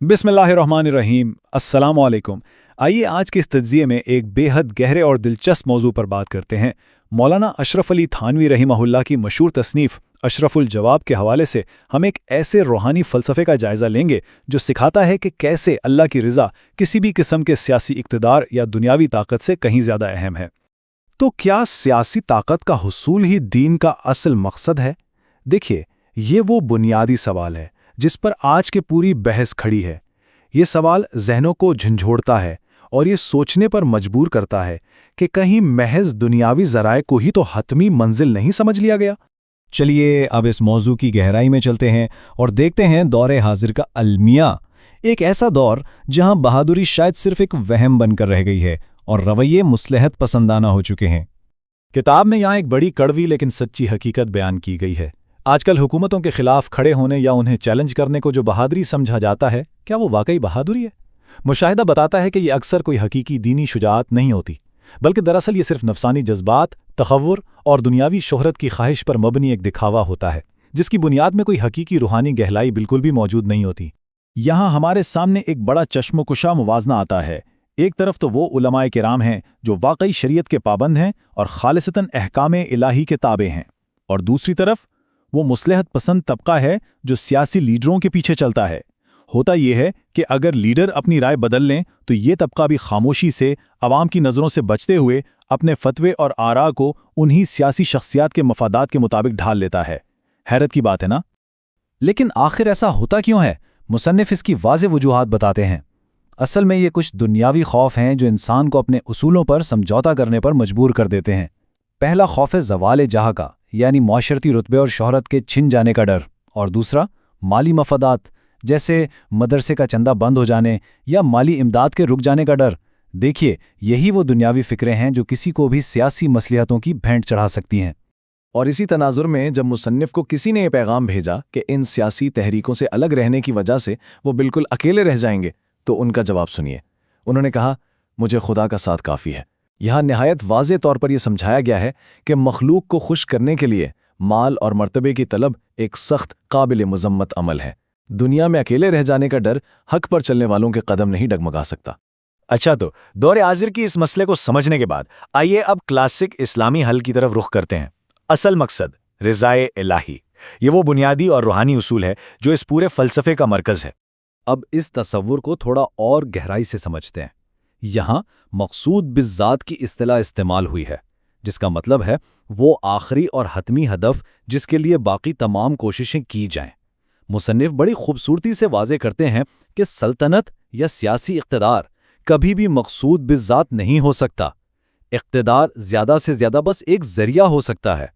बिस्मिल्लाहिर्रहमानिर्रहीम। अस्सलाम वालेकुम। आइए आज के इस तज्ज़िये में एक बेहद गहरे और दिलचस्प मौजू पर बात करते हैं। मौलाना अशरफ अली थानवी रहिमहुल्लाह की मशहूर तसनीफ़ अशरफुल जवाब के हवाले से हम एक ऐसे रूहानी फ़लसफ़े का जायज़ा लेंगे जो सिखाता है कि कैसे अल्लाह की रज़ा किसी भी किस्म के सियासी इक़्तिदार या दुनियावी ताकत से कहीं ज़्यादा अहम है। तो क्या सियासी ताकत का हुसूल ही दीन का असल मकसद है? देखिए, ये वो बुनियादी सवाल है जिस पर आज की पूरी बहस खड़ी है। ये सवाल ज़हनों को झंझोड़ता है और ये सोचने पर मजबूर करता है कि कहीं महज दुनियावी ज़राए को ही तो हतमी मंजिल नहीं समझ लिया गया। चलिए अब इस मौजू की गहराई में चलते हैं और देखते हैं दौरे हाजिर का अलमिया, एक ऐसा दौर जहां बहादुरी शायद सिर्फ एक वहम बनकर रह गई है और रवैये मुस्लिहत पसंदाना हो चुके हैं। किताब में यहाँ एक बड़ी कड़वी लेकिन सच्ची हकीकत बयान की गई है। आजकल हुकूमतों के खिलाफ खड़े होने या उन्हें चैलेंज करने को जो बहादुरी समझा जाता है, क्या वो वाकई बहादुरी है? मुशाहिदा बताता है कि ये अक्सर कोई हकीकी दीनी शुजाअत नहीं होती, बल्कि दरअसल ये सिर्फ नफसानी जज्बात, तखव्वुर और दुनियावी शोहरत की ख्वाहिश पर मबनी एक दिखावा होता है, जिसकी बुनियाद में कोई हकीकी रूहानी गहराई बिल्कुल भी मौजूद नहीं होती। यहाँ हमारे सामने एक बड़ा चश्मकुशा मुवाजना आता है। एक तरफ तो वो उलमाए किराम हैं जो वाकई शरीयत के पाबंद हैं और खालिसतन अहकामे इलाही के ताबे हैं, और दूसरी तरफ वो मुस्लिहत पसंद तबका है जो सियासी लीडरों के पीछे चलता है। होता यह है कि अगर लीडर अपनी राय बदल लें तो ये तबका भी खामोशी से अवाम की नज़रों से बचते हुए अपने फतवे और आरा को उन्हीं सियासी शख्सियात के मफादात के मुताबिक ढाल लेता है। हैरत की बात है ना? लेकिन आखिर ऐसा होता क्यों है? मुसन्निफ इसकी वाज़ेह वजूहात बताते हैं। असल में ये कुछ दुनियावी खौफ हैं जो इंसान को अपने उसूलों पर समझौता करने पर मजबूर कर देते हैं। पहला खौफ है ज़वाल जहाँ का, यानी माशरती रुतबे और शोहरत के छिन जाने का डर, और दूसरा माली मफादात, जैसे मदरसे का चंदा बंद हो जाने या माली इमदाद के रुक जाने का डर। देखिए, यही वो दुनियावी फ़िक्रें हैं जो किसी को भी सियासी मसलिहतों की भेंट चढ़ा सकती हैं। और इसी तनाजुर में जब मुसन्निफ को किसी ने ये पैगाम भेजा कि इन सियासी तहरीकों से अलग रहने की वजह से वो बिल्कुल अकेले रह जाएंगे, तो उनका जवाब सुनिए। उन्होंने कहा, मुझे खुदा का साथ काफ़ी है। यहाँ निहायत वाज़ेह तौर पर यह समझाया गया है कि मखलूक को खुश करने के लिए माल और मर्तबे की तलब एक सख्त काबिल मुज़म्मत अमल है। दुनिया में अकेले रह जाने का डर हक पर चलने वालों के कदम नहीं डगमगा सकता। अच्छा, तो दौरे हाजिर की इस मसले को समझने के बाद आइए अब क्लासिक इस्लामी हल की तरफ रुख करते हैं। असल मकसद रिज़ाए इलाही, ये वो बुनियादी और रूहानी उसूल है जो इस पूरे फ़लसफ़े का मरकज़ है। अब इस तसव्वुर को थोड़ा और गहराई से समझते हैं। यहाँ मकसूद बिज़्ज़ात की इस्तिलाह इस्तेमाल हुई है, जिसका मतलब है वो आखिरी और हतमी हदफ जिसके लिए बाकी तमाम कोशिशें की जाएं। मुसन्निफ बड़ी खूबसूरती से वाज़े करते हैं कि सल्तनत या सियासी इक़्तिदार कभी भी मकसूद बिज़्ज़ात नहीं हो सकता। इक़्तिदार ज़्यादा से ज़्यादा बस एक ज़रिया हो सकता है,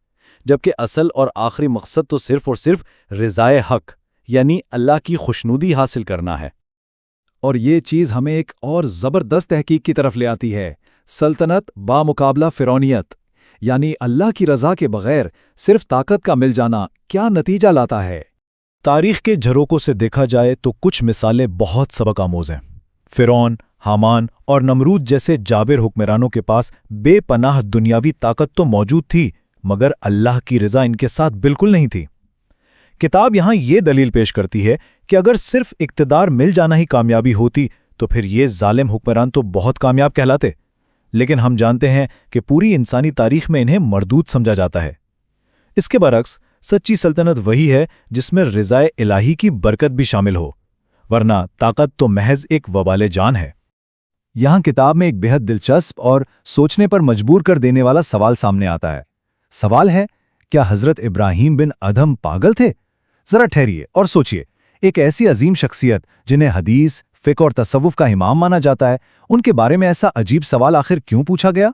जबकि असल और आखिरी मकसद तो सिर्फ़ और सिर्फ रिज़ाए हक़ यानी अल्लाह की खुशनुदी हासिल करना है। और ये चीज़ हमें एक और ज़बरदस्त तहकीक की तरफ ले आती है। सल्तनत बामुकाबला फ़िरौनियत, यानी अल्लाह की रज़ा के बग़ैर सिर्फ ताकत का मिल जाना क्या नतीजा लाता है। तारीख़ के झरोकों से देखा जाए तो कुछ मिसालें बहुत सबक आमोज़ हैं। फ़िरौन, हामान और नमरूद जैसे जाबिर हुक्मरानों के पास बेपनाह दुनियावी ताकत तो मौजूद थी, मगर अल्लाह की रज़ा इनके साथ बिल्कुल नहीं थी। किताब यहाँ ये दलील पेश करती है कि अगर सिर्फ इक़्तिदार मिल जाना ही कामयाबी होती तो फिर ये जालिम हुक्मरान तो बहुत कामयाब कहलाते, लेकिन हम जानते हैं कि पूरी इंसानी तारीख में इन्हें मरदूद समझा जाता है। इसके बरक्स सच्ची सल्तनत वही है जिसमें रिज़ाए इलाही की बरकत भी शामिल हो, वरना ताकत तो महज एक वबाले जान है। यहाँ किताब में एक बेहद दिलचस्प और सोचने पर मजबूर कर देने वाला सवाल सामने आता है। सवाल है, क्या हज़रत इब्राहीम बिन अदहम पागल थे? ज़रा ठहरिए और सोचिए। एक ऐसी अजीम शख्सियत जिन्हें हदीस, फ़िक़्ह और तसव्वुफ़ का इमाम माना जाता है, उनके बारे में ऐसा अजीब सवाल आखिर क्यों पूछा गया?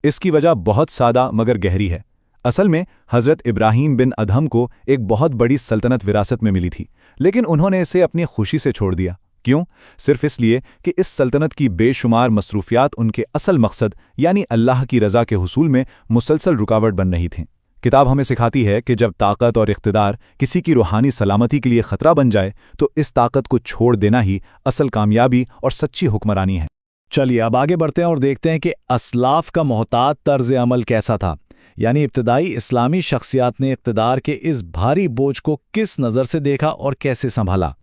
इसकी वजह बहुत सादा मगर गहरी है। असल में हज़रत इब्राहीम बिन अदहम को एक बहुत बड़ी सल्तनत विरासत में मिली थी, लेकिन उन्होंने इसे अपनी खुशी से छोड़ दिया। क्यों? सिर्फ इसलिए कि इस सल्तनत की बेशुमार मसरूफियात उनके असल मकसद यानी अल्लाह की रज़ा के हुसूल में मुसलसल रुकावट बन रही थीं। किताब हमें सिखाती है कि जब ताकत और इक़्तिदार किसी की रूहानी सलामती के लिए ख़तरा बन जाए तो इस ताकत को छोड़ देना ही असल कामयाबी और सच्ची हुक्मरानी है। चलिए अब आगे बढ़ते हैं और देखते हैं कि असलाफ का मोहतात तर्ज अमल कैसा था, यानी इब्तदाई इस्लामी शख्सियात ने इक़्तिदार के इस भारी बोझ को किस नज़र से देखा और कैसे संभाला।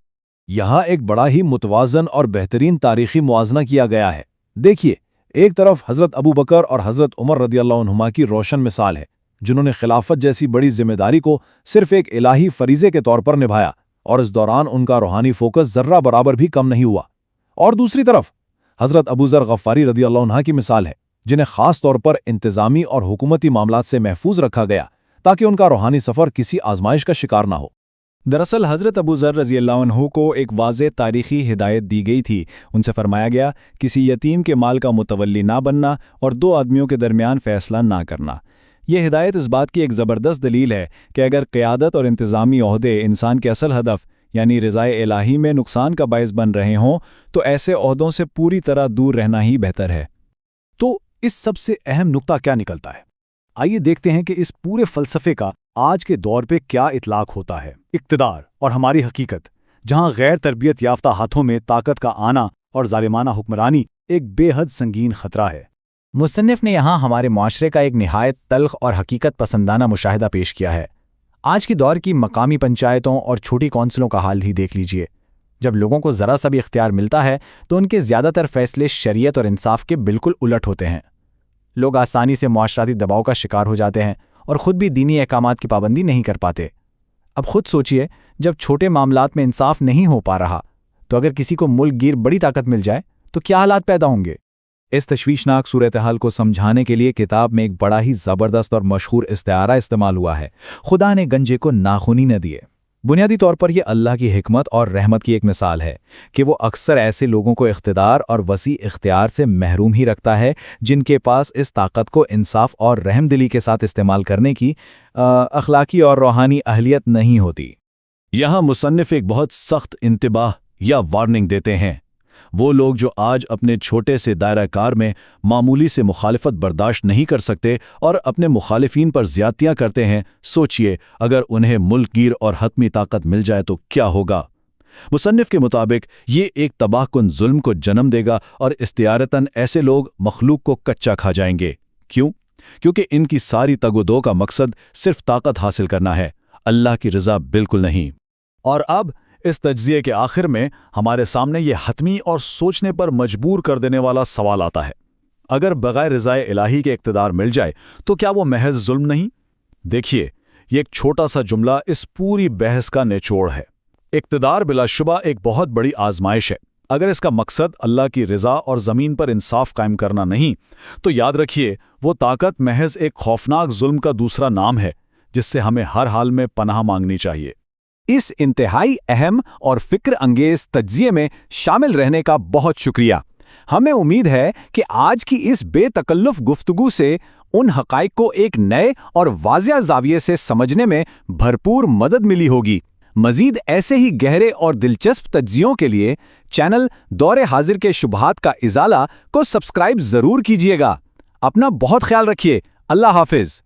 یہاں ایک بڑا ہی متوازن اور بہترین تاریخی موازنہ کیا گیا ہے۔ دیکھیے، ایک طرف حضرت ابو بکر اور حضرت عمر رضی اللہ عنہما کی روشن مثال ہے، جنہوں نے خلافت جیسی بڑی ذمہ داری کو صرف ایک الہی فریضے کے طور پر نبھایا، اور اس دوران ان کا روحانی فوکس ذرہ برابر بھی کم نہیں ہوا۔ اور دوسری طرف حضرت ابو ذر غفاری رضی اللہ عنہ کی مثال ہے، جنہیں خاص طور پر انتظامی اور حکومتی معاملات سے محفوظ رکھا گیا تاکہ ان کا روحانی سفر کسی آزمائش کا شکار نہ ہو۔ دراصل حضرت ابو ذر رضی اللہ عنہ کو ایک واضح تاریخی ہدایت دی گئی تھی۔ ان سے فرمایا گیا، کسی یتیم کے مال کا متولی نہ بننا اور دو آدمیوں کے درمیان فیصلہ نہ کرنا۔ یہ ہدایت اس بات کی ایک زبردست دلیل ہے کہ اگر قیادت اور انتظامی عہدے انسان کے اصل ہدف یعنی رضائے الہی میں نقصان کا باعث بن رہے ہوں تو ایسے عہدوں سے پوری طرح دور رہنا ہی بہتر ہے۔ تو اس سب سے اہم نقطہ کیا نکلتا ہے؟ آئیے دیکھتے ہیں کہ اس پورے فلسفے کا آج کے دور پہ کیا اطلاق ہوتا ہے۔ اقتدار اور ہماری حقیقت، جہاں غیر تربیت یافتہ ہاتھوں میں طاقت کا آنا اور ظالمانہ حکمرانی ایک بے حد سنگین خطرہ ہے۔ مصنف نے یہاں ہمارے معاشرے کا ایک نہایت تلخ اور حقیقت پسندانہ مشاہدہ پیش کیا ہے۔ آج کی دور کی مقامی پنچایتوں اور چھوٹی کونسلوں کا حال ہی دیکھ لیجئے۔ جب لوگوں کو ذرا سا بھی اختیار ملتا ہے تو ان کے زیادہ تر فیصلے شریعت اور انصاف کے بالکل الٹ ہوتے ہیں۔ لوگ آسانی سے معاشرتی دباؤ کا شکار ہو جاتے ہیں اور خود بھی دینی احکامات کی پابندی نہیں کر پاتے۔ اب خود سوچئے، جب چھوٹے معاملات میں انصاف نہیں ہو پا رہا تو اگر کسی کو ملک گیر بڑی طاقت مل جائے تو کیا حالات پیدا ہوں گے؟ اس تشویشناک صورتحال کو سمجھانے کے لیے کتاب میں ایک بڑا ہی زبردست اور مشہور استعارہ استعمال ہوا ہے، خدا نے گنجے کو ناخنی نہ دیے۔ بنیادی طور پر یہ اللہ کی حکمت اور رحمت کی ایک مثال ہے کہ وہ اکثر ایسے لوگوں کو اقتدار اور وسیع اختیار سے محروم ہی رکھتا ہے جن کے پاس اس طاقت کو انصاف اور رحم دلی کے ساتھ استعمال کرنے کی اخلاقی اور روحانی اہلیت نہیں ہوتی۔ یہاں مصنف ایک بہت سخت انتباہ یا وارننگ دیتے ہیں۔ وہ لوگ جو آج اپنے چھوٹے سے دائرہ کار میں معمولی سے مخالفت برداشت نہیں کر سکتے اور اپنے مخالفین پر زیادتیاں کرتے ہیں، سوچئے اگر انہیں ملک گیر اور حتمی طاقت مل جائے تو کیا ہوگا؟ مصنف کے مطابق یہ ایک تباہ کن ظلم کو جنم دے گا اور استعارتاً ایسے لوگ مخلوق کو کچا کھا جائیں گے۔ کیوں؟ کیونکہ ان کی ساری تگ و دو کا مقصد صرف طاقت حاصل کرنا ہے، اللہ کی رضا بالکل نہیں۔ اور اب اس تجزیے کے آخر میں ہمارے سامنے یہ حتمی اور سوچنے پر مجبور کر دینے والا سوال آتا ہے، اگر بغیر رضائے الہی کے اقتدار مل جائے تو کیا وہ محض ظلم نہیں؟ دیکھیے، یہ ایک چھوٹا سا جملہ اس پوری بحث کا نچوڑ ہے۔ اقتدار بلا شبہ ایک بہت بڑی آزمائش ہے۔ اگر اس کا مقصد اللہ کی رضا اور زمین پر انصاف قائم کرنا نہیں تو یاد رکھیے وہ طاقت محض ایک خوفناک ظلم کا دوسرا نام ہے جس سے ہمیں ہر حال میں پناہ مانگنی چاہیے۔ اس انتہائی اہم اور فکر انگیز تجزیے میں شامل رہنے کا بہت شکریہ۔ ہمیں امید ہے کہ آج کی اس بے تکلف گفتگو سے ان حقائق کو ایک نئے اور واضح زاویے سے سمجھنے میں بھرپور مدد ملی ہوگی۔ مزید ایسے ہی گہرے اور دلچسپ تجزیوں کے لیے چینل دور حاضر کے شبہات کا ازالہ کو سبسکرائب ضرور کیجیے گا۔ اپنا بہت خیال رکھیے۔ اللہ حافظ۔